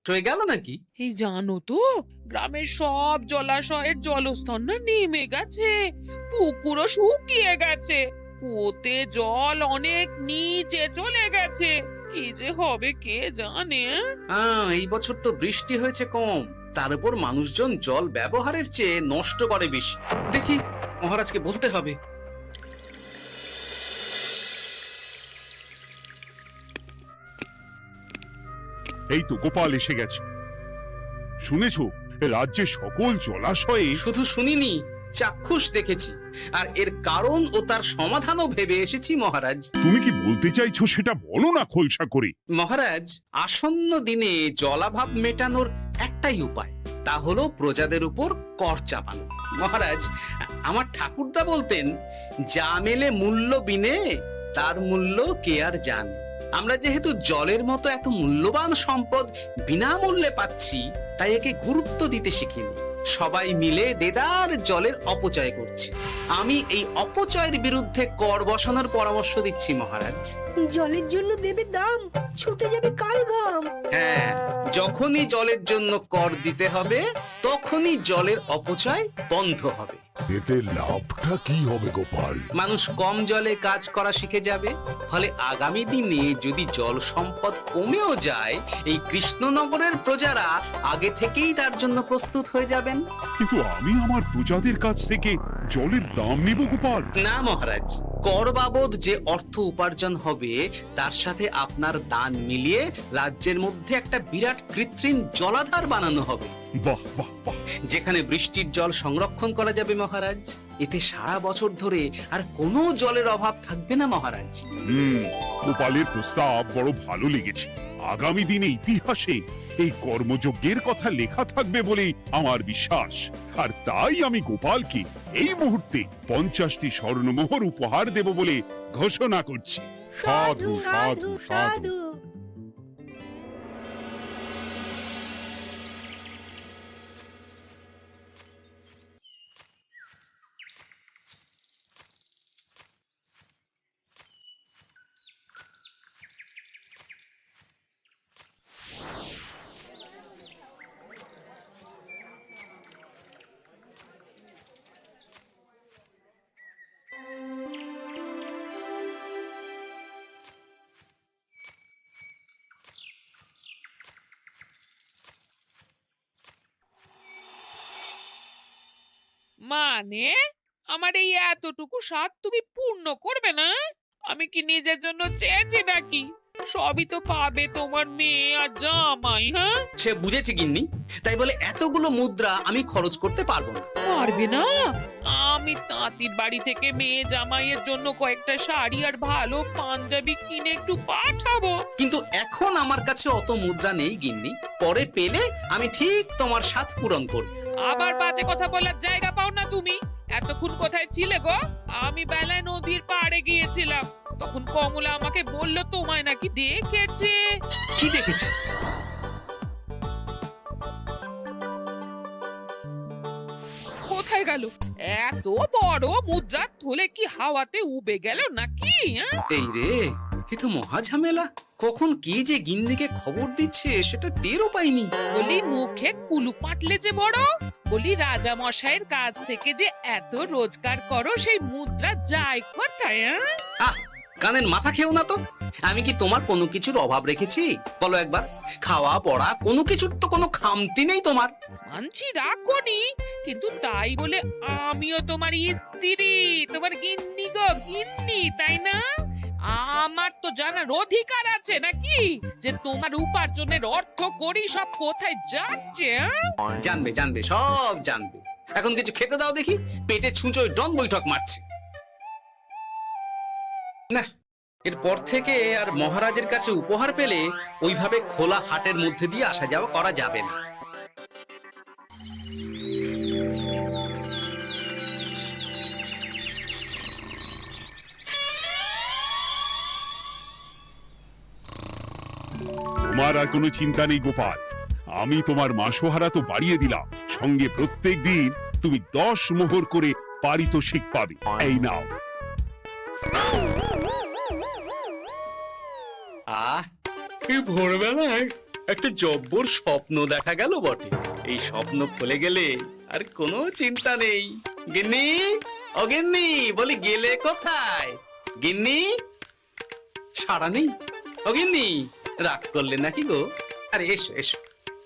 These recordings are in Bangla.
হয়ে গেল নাকি? এই জানো তো, গ্রামের সব জলাশয়ের জলস্তর না নেমে গেছে, পুকুরও শুকিয়ে গেছে, কুয়োতে জল অনেক নিচে চলে গেছে। কি যে হবে কে জানে। এই বছর তো বৃষ্টি হয়েছে কম, তার উপর মানুষজন জল ব্যবহারের চেয়ে নষ্ট করে বেশি। দেখি, মহারাজকে বলতে হবে। এই তো গোপাল এসে গেছে। শুনেছো, রাজ্যে সকল জলাশয়ে শুধু শুনিনি, চাক্ষুষ দেখেছি, আর এর কারণ ও তার সমাধানও ভেবে এসেছি মহারাজ। তুমি কি বলতে চাইছো সেটা বলো না খোলসা করে। মহারাজ, আসন্ন দিনে জলাভাব মেটানোর একটাই উপায়, তা হলো প্রজাদের উপর কর চাপানো। মহারাজ, আমার ঠাকুরদা বলতেন, যা মেলে মূল্য বিনে তার মূল্য কে আর জানে। আমরা যেহেতু জলের মতো এত মূল্যবান সম্পদ বিনামূল্যে পাচ্ছি, তাই একে গুরুত্ব দিতে শিখিনি। সবাই মিলে দেদার জলের অপচয় করছে। আমি এই অপচয়ের বিরুদ্ধে কর বসানোর পরামর্শ দিচ্ছি মহারাজ। জলের জন্য দেবে দাম, ছুটে যাবে কাল ঘাম। হ্যাঁ, যখনই জলের জন্য কর দিতে হবে, তখনই জলের অপচয় বন্ধ হবে। এতে লাভটা কি হবে গোপাল? মানুষ কম জলে কাজ করা শিখে যাবে, ফলে আগামী দিনে যদি জল সম্পদ কমেও যায়, এই কৃষ্ণনগরের প্রজারা আগে থেকেই তার জন্য প্রস্তুত হয়ে যাবেন। কিন্তু আমি আমার প্রজাদের কাছ থেকে জলের দাম নেব গোপাল? না মহারাজ, কর বাবদ যে অর্থ উপার্জন হবে, তার সাথে আপনার দান মিলিয়ে রাজ্যের মধ্যে একটা বিরাট কৃত্রিম জলাধার বানানো হবে। বাহ বাহ বাহ! যেখানে বৃষ্টির জল সংরক্ষণ করা যাবে মহারাজ। এতে সারা বছর ধরে আর কোনো জলের অভাব থাকবে না মহারাজ। গোপালের প্রস্তাব বড় ভালো লেগেছে। আগামী দিনে ইতিহাসে এই কর্মযজ্ঞের কথা লেখা থাকবে বলেই আমার বিশ্বাস। আর তাই আমি গোপালকে এই মুহূর্তে 50টি স্বর্ণমোহর উপহার দেব বলে ঘোষণা করছি। সাধু সাধু সাধু। মানে আমার এই এতটুকু স্বাদ তুমি পূর্ণ করবে না? আমি কি নিজের জন্য চেয়েছি নাকি? সবই তো পাবে তোমার মেয়ে আর জামাই। হ্যাঁ, সে বুঝেছে গিন্নি, তাই বলে এতগুলো মুদ্রা আমি খরচ করতে পারবো না। পারবে না? আমি তাঁতির বাড়ি থেকে মেয়ে জামাইয়ের জন্য কয়েকটা শাড়ি আর ভালো পাঞ্জাবি কিনে একটু পাঠাবো। কিন্তু এখন আমার কাছে অত মুদ্রা নেই গিন্নি, পরে পেলে আমি ঠিক তোমার স্বাদ পূরণ করব। আবার বাজে কথা বলার জায়গা পাও না তুমি। এতক্ষণ কোথায় ছিলে গো? আমি বেলায় নদীর পাড়ে গিয়েছিলাম, তখন কমলা আমাকে বলল তোমায় নাকি দেখেছে। কি দেখেছি? কোথায় গেল? এত বড় মুদ্রার থলে কি হাওয়াতে উবে গেল নাকি? এই রে, এ তো মহা ঝামেলা। কখন কে যে গিন্নিকে খবর দিচ্ছে সেটা টেরও পাইনি। বলি মুখে কুলু পাটলে যে বড়। বলি রাজা মশাইয়ের কাছ থেকে যে এত রোজগার করো, সেই মুদ্রা যায় কোথায়? আহ, কানের মাথা খেও না তো। আমি কি তোমার কোনো কিছুর অভাব রেখেছি? বলো একবার। খাওয়া পড়া কোনো কিছুর তো কোনো খামতি নেই তোমার। মানছি রাখোনি, কিন্তু তাই বলে আমিও তোমার স্ত্রী, তোমার গিন্নি গো, গিন্নি, তাই না? আমার তো জানার অধিকার আছে নাকি যে তোমার উপার্জনের অর্থ করি সব কোথায় যাচ্ছে? জানবে জানবে, সব জানবে। এখন কিছু খেতে দাও দেখি, পেটে ছুঁচোয় ডন বৈঠক মারছে। না, এরপর থেকে আর মহারাজের কাছে উপহার পেলে ওইভাবে খোলা হাটের মধ্যে দিয়ে আসা যাওয়া করা যাবে না। তোমার আর কোনো চিন্তা নেই গোপাল। আমি তোমার মাসোহারা তো বাড়িয়ে দিলাম, সঙ্গে প্রত্যেক দিন তুমি 10 মোহর করে পারিতোষিক পাবে। এই নাও। এই ভোরবেলায় একটা জব্বর স্বপ্ন দেখা গেল বটে। এই স্বপ্ন ফলে গেলে আর কোনো চিন্তা নেই। গিন্নি, ও গিন্নি, বলি গেলে কোথায়? গিন্নি, সাড়া নেই। ও গিন্নি, রাগ করলে নাকি গো? আরে এসো এসো,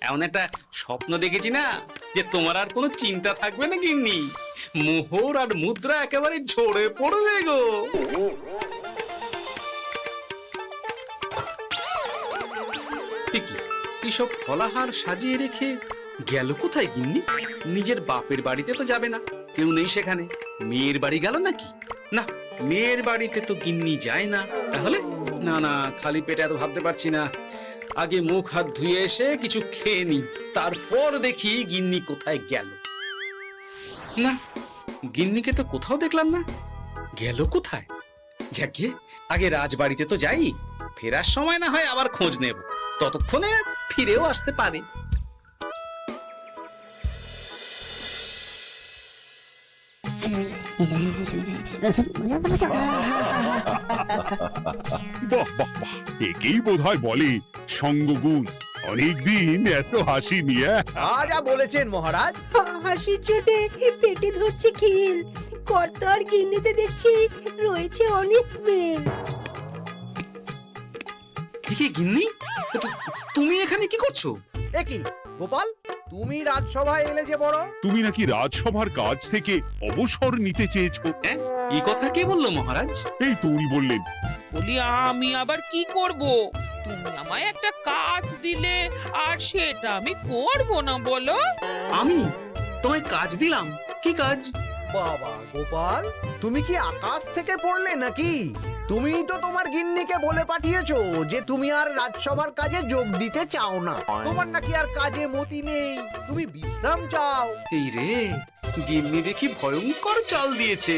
এমন একটা স্বপ্ন দেখেছি না যে তোমার আর কোনো চিন্তা থাকবে না গিন্নি। মোহর আর মুদ্রা একেবারে ঝরে পড়বে গো। এ কি, এইসব ফলাহার সাজিয়ে রেখে গেল কোথায় গিন্নি? নিজের বাপের বাড়িতে তো যাবে না, কেউ নেই সেখানে। মেয়ের বাড়ি গেল নাকি? না, মেয়ের বাড়িতে তো গিন্নি যায় না। তাহলে না না, খালি পেটে এত ভাবতে পারছি না। আগে মুখ হাত ধুয়ে এসে কিছু খেয়ে নি, তারপর দেখি গিন্নি কোথায় গেল। না, গিন্নিকে তো কোথাও দেখলাম না। গেল কোথায়? যাকে আগে রাজবাড়িতে তো যাই, ফেরার সময় না হয় আবার খোঁজ নেব, ততক্ষণে ফিরেও আসতে পারে। বাহ বাহ বাহ, একেই বোধহয় বলে সঙ্গগুণ। অনেকদিন এত হাসি নিয়ে। যা বলেছেন মহারাজ। হাসির চোটে পেটে ধরছে খিল। কর্তা আর গিন্নিতে দেখছি রয়েছে অনেক বেল। কি গিন্নি, তুমি এখানে কি করছো? এ কি গোপাল, তুমি রাজসভায় এলে যে বড়? তুমি নাকি রাজসভার কাজ থেকে অবসর নিতে চেয়েছো? হ্যাঁ, এই কথা কে বললো মহারাজ? এই তো উনি বললেন। বলি আমি আবার কি করব? তুমি আমায় একটা কাজ দিলে আর সেটা আমি করব না বলো? আমি তোমায় কাজ দিলাম? কি কাজ? বাবা গোপাল, তুমি কি আকাশ থেকে পড়লে নাকি? তুমি তো তোমার গিন্নিকে বলে পাঠিয়েছো যে তুমি আর রাজসভার কাজে যোগ দিতে চাও না। তোমার নাকি আর কাজে মতি নেই, তুমি বিশ্রাম চাও। এই রে, গিন্নি দেখি ভয়ঙ্কর চাল দিয়েছে।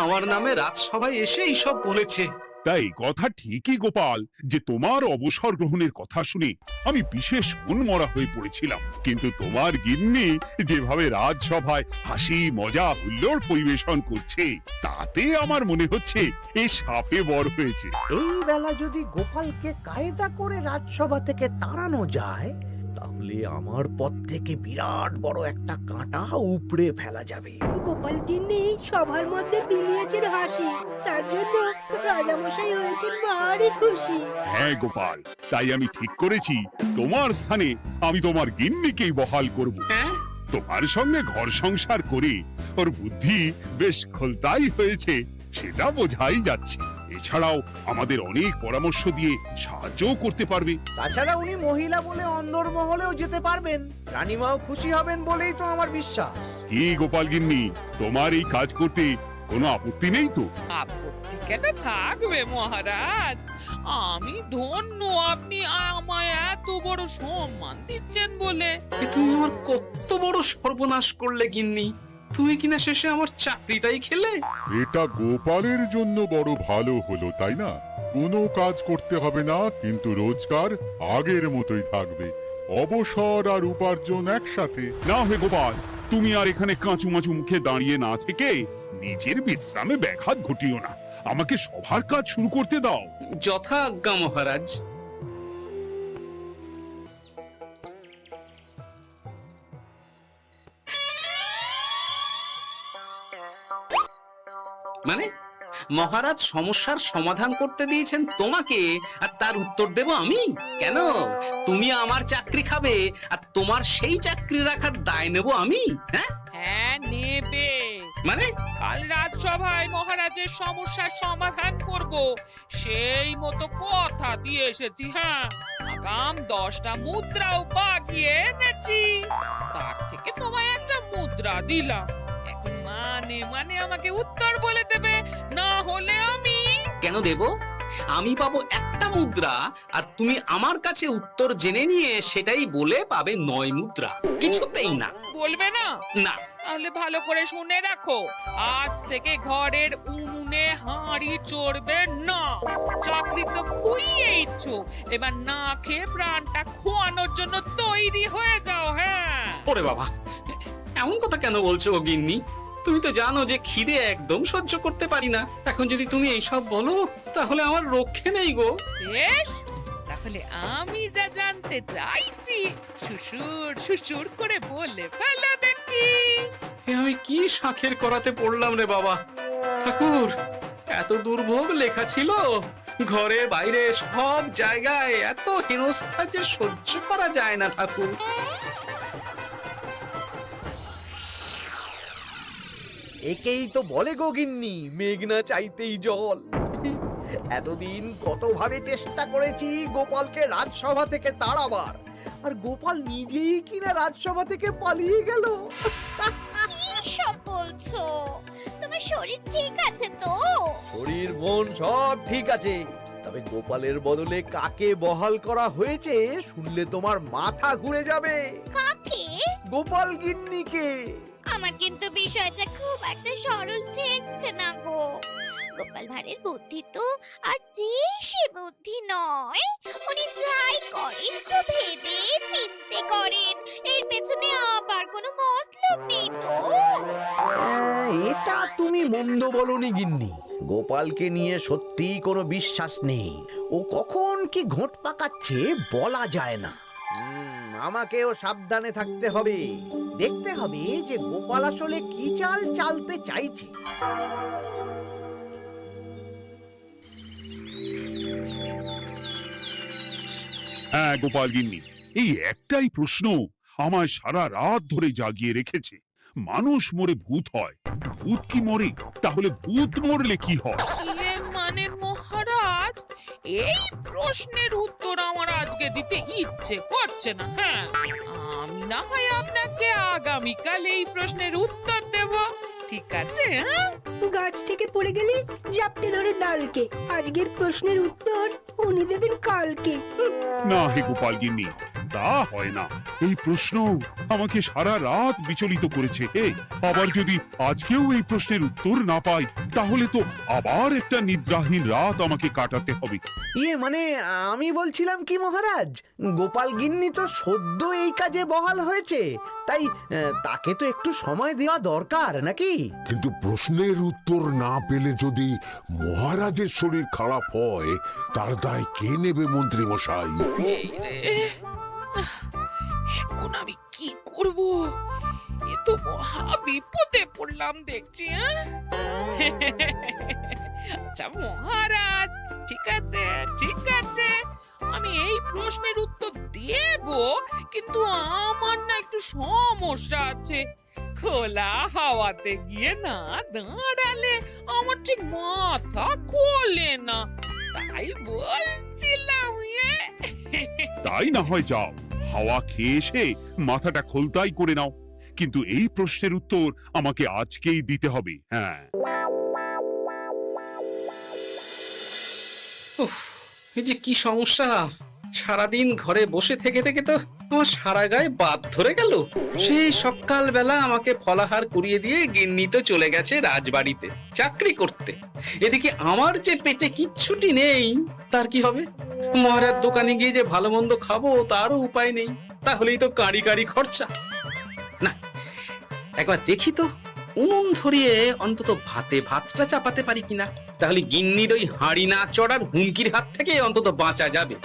আমার নামে রাজসভায় এসে এইসব বলেছে। তাই কথা ঠিকই গোপাল, যে তোমার অবসর গ্রহণের কথা শুনে আমি বিশেষ মনমরা হয়ে পড়েছিলাম। কিন্তু তোমার গিন্নি যেভাবে রাজসভায় হাসি মজা হুল্লোড় পরিবেশন করছে, তাতে আমার মনে হচ্ছে এ সাপে বর হয়েছে। এই বেলা যদি গোপালকে কায়দা করে রাজসভা থেকে তাড়ানো যায়, তাহলে আমার পথ থেকে বিরাট বড় একটা কাঁটা উপড়ে ফেলা যাবে। গোপাল গিন্নি সবার মধ্যে বিলিয়েছেন হাসি, তার জন্য রাজামশাই হয়েছেন ভারী খুশি। হ্যাঁ গোপাল, তাই আমি ঠিক করেছি তোমার স্থানে আমি তোমার গিন্নিকেই বহাল করব। হ্যাঁ, তোমার সঙ্গে ঘর সংসার করে ওর বুদ্ধি বেশ খোলতাই হয়েছে, সেটা বোঝাই যাচ্ছে। এছাড়াও আমাদের অনেক পরামর্শ দিয়ে সাহায্যও করতে পারবে। তাছাড়া উনি মহিলা বলে অন্দরমহলেও যেতে পারবেন, রানীমাও খুশি হবেন বলেই তো আমার বিশ্বাস। কি গোপাল গিন্নি, তোমার এই কাজ করতে কোনো আপত্তি নেই তো? আপত্তি কেন থাকবে মহারাজ? আমি ধন্য আপনি আমায় এত বড় সম্মান দিচ্ছেন বলে। এ তুমি আমার কত বড় সর্বনাশ করলে গিন্নি। তুমি কিনা শেষে আমার চাকরিটাই খেলে। এটা গোপালের জন্য বড় ভালো হলো, তাই না? কোনো কাজ করতে হবে না, কিন্তু রোজগার আগের মতোই থাকবে। অবসর আর উপার্জন একসাথে। না হে গোপাল, তুমি আর এখানে কাঁচু মাচু মুখে দাঁড়িয়ে না থেকে নিজের বিশ্রামে ব্যাঘাত ঘটিও না। আমাকে সবার কাজ শুরু করতে দাও। যথা আজ্ঞা মহারাজ। মানে মহারাজ সমস্যার সমাধান করতে দিয়েছেন তোমাকে, আর তার উত্তর দেব আমি? কেন? তুমি আমার চাকরি খাবে আর তোমার সেই চাকরি রাখার দায় নেব আমি? হ্যাঁ হ্যাঁ নেবে। মানে কাল রাজসভায় মহারাজের সমস্যার সমাধান করব, সেই মতো কথা দিয়ে এসেছি। হ্যাঁ, আগাম 10টা মুদ্রাও বাগিয়ে এনেছি। তার থেকে তোমায় একটা মুদ্রা দিলাম। এখন মানে মানে আমাকে উত্তর বলে দেবে, না হলে আমি কেন দেব? আমি পাবো একটা মুদ্রা, আর তুমি আমার কাছে উত্তর জেনে নিয়ে সেটাই বলে পাবে 9 মুদ্রা। কিছুতেই না। বলবে না? না। তাহলে ভালো করে শুনে রাখো, আজ থেকে ঘরের উনুনে হাঁড়ি চড়বে না। চাকরি তো খুইয়েইছ, এবার না খেয়ে প্রাণটা খোয়ানোর জন্য তৈরি হয়ে যাও। হ্যাঁ। ওরে বাবা, এমন কথা কেন বলছো গো গিন্নি? তুমি তো জানো যে খিদে একদম সহ্য করতে পারি না। এখন যদি তুমি এইসব বলো, তাহলে আমার রক্ষে নেই গো। বেশ, তা তাহলে আমি যা জানতে চাইছি শ্বশুর শ্বশুর করে বলে ফেলো দেখি। এ আমি কি শাঁখের করাতে পড়লাম রে বাবা! ঠাকুর, এত দুর্ভোগ লেখা ছিল, ঘরে বাইরে সব জায়গায় এত হেনস্থা যে সহ্য করা যায় না ঠাকুর। একেই তো বলে গো গিন্নি, মেঘ না চাইতেই জল। এতদিন কতভাবে চেষ্টা করেছি গোপালকে রাজসভা থেকে তাড়াবার, আর গোপাল নিজেই কিনা রাজসভা থেকে পালিয়ে গেল। কি সব বলছো? তোমার শরীর ঠিক আছে তো? শরীর মন সব ঠিক আছে, তবে গোপালের বদলে কাকে বহাল করা হয়েছে শুনলে তোমার মাথা ঘুরে যাবে। কাকে? গোপাল গিন্নিকে। আমার কিন্তু বিষয়টা খুব একটা সরল ঠেকছে না গো। গোপাল ভাঁড়ের বুদ্ধি তো আর যে সে বুদ্ধি নয়। উনি যাই করেন খুব ভেবে চিন্তে করেন, এর পেছনে আবার কোনো মতলব নেই তো। এটা তুমি মন্দ বলনি গিন্নি। গোপালকে নিয়ে সত্যিই কোনো বিশ্বাস নেই। ও কখন কি ঘোট পাকাচ্ছে বলা যায় না। আমাকেও সাবধানে থাকতে হবে। দেখতে হবে যে গোপাল আসলে কি চাল চালতে চাইছে। হ্যাঁ গোপাল গিন্নি, এই একটাই প্রশ্ন আমায় সারা রাত ধরে জাগিয়ে রেখেছে। মানুষ মরে ভূত হয়, ভূত কি মরে? তাহলে ভূত মরলে কি হয়? মানে মহারাজ, এই প্রশ্নের উত্তর আমার আজকে দিতে ইচ্ছে করছে না। হ্যাঁ, আমি না হয় আপনাকে আগামীকাল এই প্রশ্নের উত্তর দেব, ঠিক আছে? হ্যাঁ, গাছ থেকে পড়ে গেলে জাপটে ধরে ডালকে, আজকের প্রশ্নের উত্তর উনি দেবেন কালকে। না হে গোপাল গিন্নি, তা হয় না। এই প্রশ্ন আমাকে সারা রাত বিচলিত করেছে। আবার যদি আজকেও এই প্রশ্নের উত্তর না পাই, তাহলে তো আবার একটা নিদ্রাহীন রাত আমাকে কাটাতে হবে। মানে আমি বলছিলাম কি মহারাজ, গোপাল গিন্নি তো সদ্য এই কাজে বহাল হয়েছে, তাই তাকে তো একটু সময় দেওয়া দরকার নাকি? কিন্তু প্রশ্নের উত্তর না পেলে যদি মহারাজের শরীর খারাপ হয়, তার দায় কে নেবে মন্ত্রী মশাই? এই রে, এখন আমি কি করব? এ তো মহা বিপদে পড়লাম দেখছি। আচ্ছা মহারাজ, ঠিক আছে ঠিক আছে, আমি এই প্রশ্নের উত্তর দেব, কিন্তু আমার না একটু সমস্যা আছে। খোলা হাওয়াতে গিয়ে না দাঁড়ালে আমার ঠিক মাথা খোলে না, তাই বলছিলাম। তাই না হয় যাও, হাওয়া খেয়ে এসে মাথাটা খোলতাই করে নাও, কিন্তু এই প্রশ্নের উত্তর আমাকে আজকেই দিতে হবে। হ্যাঁ, উফ, এই যে কি সমস্যা! সারাদিন ঘরে বসে থেকে থেকে তো আমার সারা গায়ে বাদ ধরে গেল। সেই সকালবেলা আমাকে ফলাহার কুড়িয়ে দিয়ে গিন্নি তো চলে গেছে রাজবাড়িতে চাকরি করতে। এদিকে আমার যে পেটে কিচ্ছুটি নেই, তার কি হবে? মহারাজ দোকানে গিয়ে যে ভালো মন্দ খাবো তারও উপায় নেই, তাহলেই তো কাঁড়ি কাঁড়ি খরচা। না, একবার দেখি তো উনুন ধরিয়ে অন্তত ভাতটা চাপাতে পারি কিনা, তাহলে গিন্নির ওই হাঁড়ি না চড়ার হুমকির হাত থেকে অন্তত বাঁচা যাবে।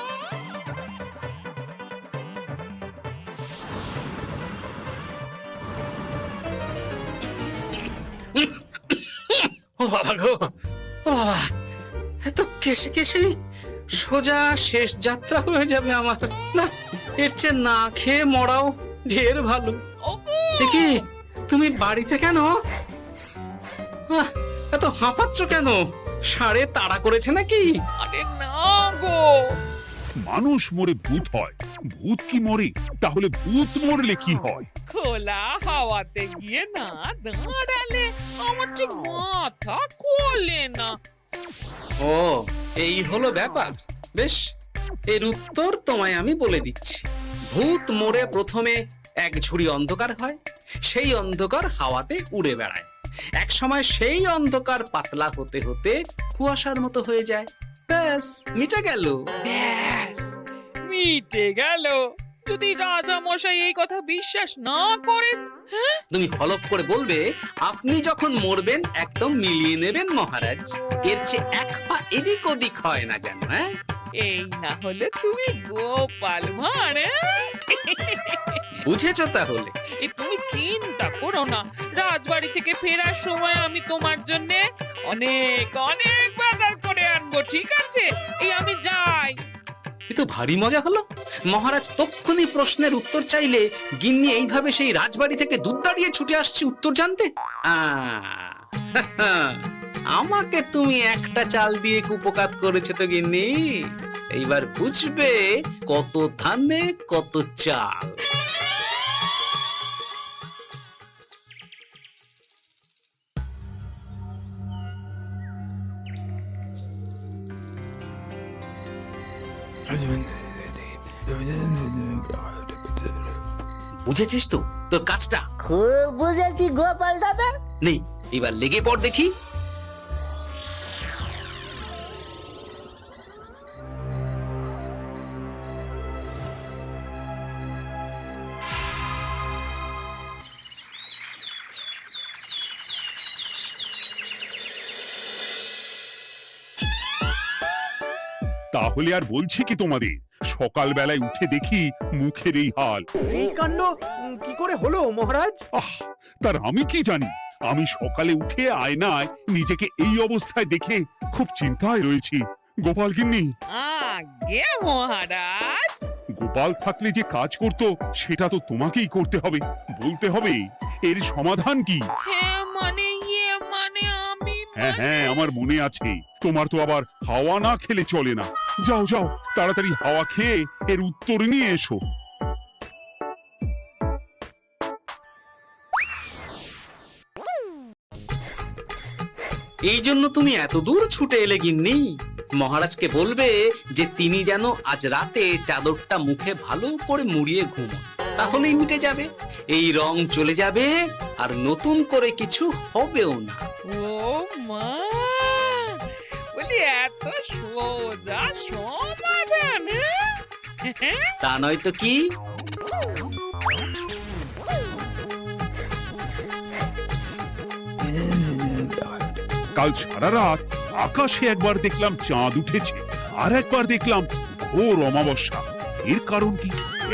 ও বাবা গো, ও বাবা, এত কেসে কেসে সোজা শেষ যাত্রা হয়ে যাবে আমার। না, এর চেয়ে না খেয়ে মরাও ঢের ভালো। দেখি তুমি বাড়িতে কেন? এত হাঁপাচ্ছ কেন? ষাঁড়ে তাড়া করেছে নাকি? আরে না গো, মানুষ মরে ভূত হয়, ভূত কি মরে? তাহলে ভূত মরলে কি হয়? খোলা হাওয়াতে গিয়ে না দাঁড়ালে আমার ঠিক মাথা খোলে না। ও, এই হলো ব্যাপার। বেশ, এর উত্তর তোমায় আমি বলে দিচ্ছি। ভূত মরে প্রথমে এক ঝুড়ি অন্ধকার হয়, সেই অন্ধকার হাওয়াতে উড়ে বেড়ায়। এক সময় সেই অন্ধকার পাতলা হতে হতে কুয়াশার মতো হয়ে যায়। ব্যাস, মিটে গেল। ব্যাস, মিটে গেল। যদি রাজা মশাই এই কথা বিশ্বাস না করেন, তুমি হলপ করে বলবে আপনি যখন মরবেন একদম মিলিয়ে নেবেন মহারাজ, এর চেয়ে এক পা এদিক ওদিক হয় না যেন। হ্যাঁ, এই না হলে তুমি গোপাল ভাঁড়, হ্যাঁ? বুঝেছো তাহলে? এই তুমি চিন্তা করো না, রাজবাড়ি থেকে ফেরার সময় আমি তোমার জন্য অনেক অনেক বাজার করে আনবো, ঠিক আছে? এই আমি যাই। এ তো ভারী মজা হলো। মহারাজ তক্ষুনি প্রশ্নের উত্তর চাইলে গিন্নি এইভাবে সেই রাজবাড়ি থেকে দুধ দাঁড়িয়ে ছুটে আসছে উত্তর জানতে। আমাকে তুমি একটা চাল দিয়ে কুপকাত করেছো তো গিন্নি। এইবার বুঝবে কত ধানে কত চাল। বুঝেছিস তো তোর কাজটা? খুব বুঝেছি গোপাল দাদা। নেই, এবার লেগে পড় দেখি। তাহলে আর বলছি কি তোমাদের, সকালবেলায় উঠে দেখি মুখের এই হাল। এই কাণ্ড কি করে হলো মহারাজ? আহ, তার আমি কি জানি। আমি সকালে উঠে আয়নায় নিজেকে এই অবস্থায় দেখে খুব চিন্তায় রয়েছি। গোপাল গিন্নি, আগে মহারাজ, গোপাল থাকলে যে কাজ করত সেটা তো তোমাকেই করতে হবে, বলতে হবে এর সমাধান কি। হ্যাঁ মানে মানে আমি হ্যাঁ হ্যাঁ, আমার মনে আছে। তোমার তো আবার হাওয়া না খেলে চলে না। যাও যাও, তাড়াতাড়ি হাওয়া খেয়ে এর উত্তর নিয়ে এসো। এই জন্য তুমি এত দূর ছুটে এলে গিন্নি? মহারাজকে বলবে যে তিনি যেন আজ রাতে চাদরটা মুখে ভালো করে মুড়িয়ে ঘুমোন, তাহলেই মিটে যাবে। এই রং চলে যাবে আর নতুন করে কিছু হবেও না। ও মা, বলি এত সোজা সমাধান, হ্যাঁ? তা নয় তো কি? কাল সারা রাত আকাশে একবার দেখলাম চাঁদ উঠেছে, আর একবার দেখলাম ঘোর অমাবস্যা। এর কারণ কি?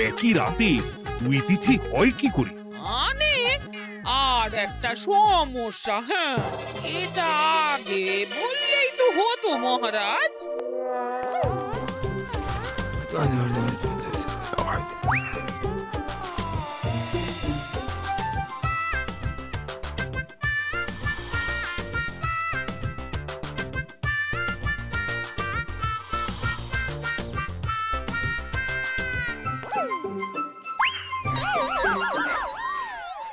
একই রাতে দুই তিথি হয় কি করে? মানে আর একটা সমস্যা, হ্যাঁ, এটা আগে বললেই তো হতো মহারাজ।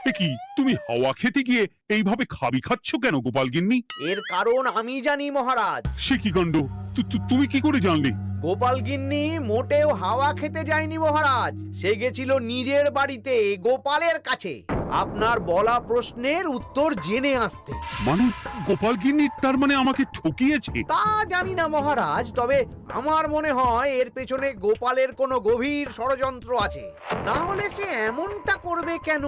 এ কি, তুমি হাওয়া খেতে গিয়ে এইভাবে খাবি খাচ্ছ কেন গোপাল গিন্নি? এর কারণ আমি জানি মহারাজ। সে কি কাণ্ড! তুমি কি করে জানলে? গোপাল গিন্নি মোটেও হাওয়া খেতে যায়নি মহারাজ, সে গেছিল নিজের বাড়িতে গোপালের কাছে আপনার বলা প্রশ্নের উত্তর জেনে আসতে। মানে গোপাল গিন্নি তার মানে আমাকে ঠকিয়েছে? তা জানি না মহারাজ, তবে আমার মনে হয় এর পেছনে গোপালের কোনো গভীর ষড়যন্ত্র আছে, না হলে সে এমনটা করবে কেন?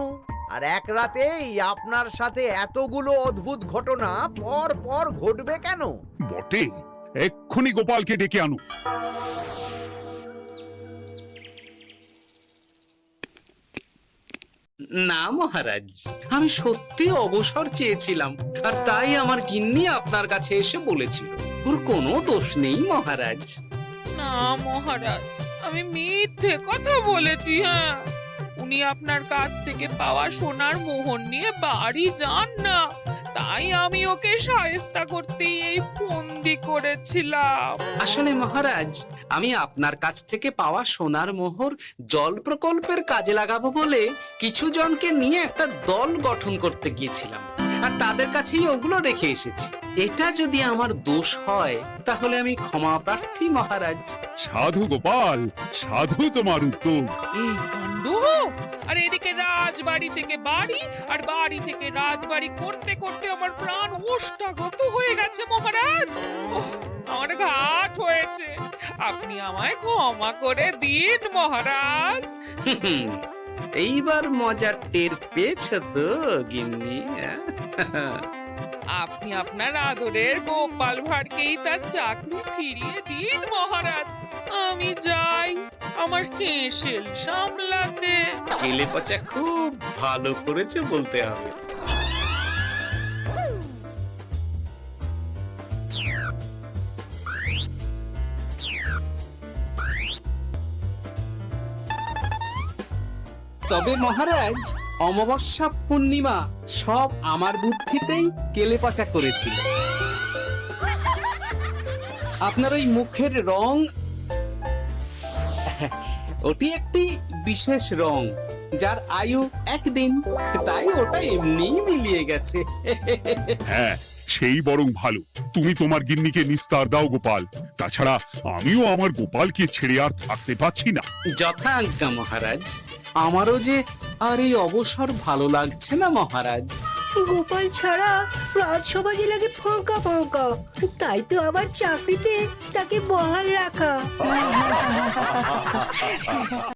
আর এক রাতেই আপনার সাথে এতগুলো অদ্ভুত ঘটনা পর পর ঘটবে কেন? বটে, এক্ষুনি গোপালকে ডেকে আনো। না মহারাজ, আমি সত্যি অবসর চেয়েছিলাম, আর তাই আমার গিন্নি আপনার কাছে এসে বলেছিল। ওর কোনো দোষ নেই মহারাজ। না মহারাজ, আমি মিথ্যে কথা বলেছি, হ্যাঁ। উনি আপনার কাছ থেকে পাওয়া সোনার মোহর নিয়ে বাড়ি যান না, তাই আমি ওকে শায়েস্তা করতেই এই ফন্দি করেছিলাম। আসলে মহারাজ, আমি আপনার কাছ থেকে পাওয়া সোনার মোহর জল প্রকল্পের কাজে লাগাবো বলে কিছু জনকে নিয়ে একটা দল গঠন করতে গিয়েছিলাম, আর তাদের কাছেই ওগুলো রেখে এসেছি। এটা যদি আমার দোষ হয় তাহলে আমি ক্ষমা প্রার্থী মহারাজ। সাধু গোপাল, সাধু তোমার উত্তর। এই কাণ্ড! আর এদিকে রাজবাড়ি থেকে বাড়ি, আর বাড়ি থেকে রাজবাড়ি করতে করতে আমার প্রাণ ওষ্ঠাগত হয়ে গেছে মহারাজ। ওহ, আমার ঘাট হয়েছে, আপনি আমায় ক্ষমা করে দিন মহারাজ। এইবার মজার টের পেয়েছ তো গিন্নি? আপনি আপনার আদরের গোপাল ভাঁড়কেই তার চাকরি ফিরিয়ে দিন মহারাজ। আমি যাই আমার কেশেল সামলাতে। কেলে পচা খুব ভালো করেছে বলতে হবে। তবে মহারাজ, অমাবস্যা পূর্ণিমা সব আমার বুদ্ধিতেই কেলেপচা করেছিল। আপনার ওই মুখের রং, ওটি একটি বিশেষ রং যার আয়ু একদিন, তাই ওটা এমনিই মিলিয়ে গেছে। হ্যাঁ, সেই বরং ভালো। তুমি তোমার গিন্নিকে নিস্তার দাও গোপাল। তাছাড়া আমিও আমার গোপালকে ছেড়ে আর থাকতে পারছি না। যথা আজ্ঞা মহারাজ। আমারও যে আর এই অবসর ভালো লাগছে না মহারাজ। গোপাল ছাড়া রাজসভা যে লাগে ফাঁকা ফাঁকা, তাই তো আবার চাকরিতে তাকে বহাল রাখা।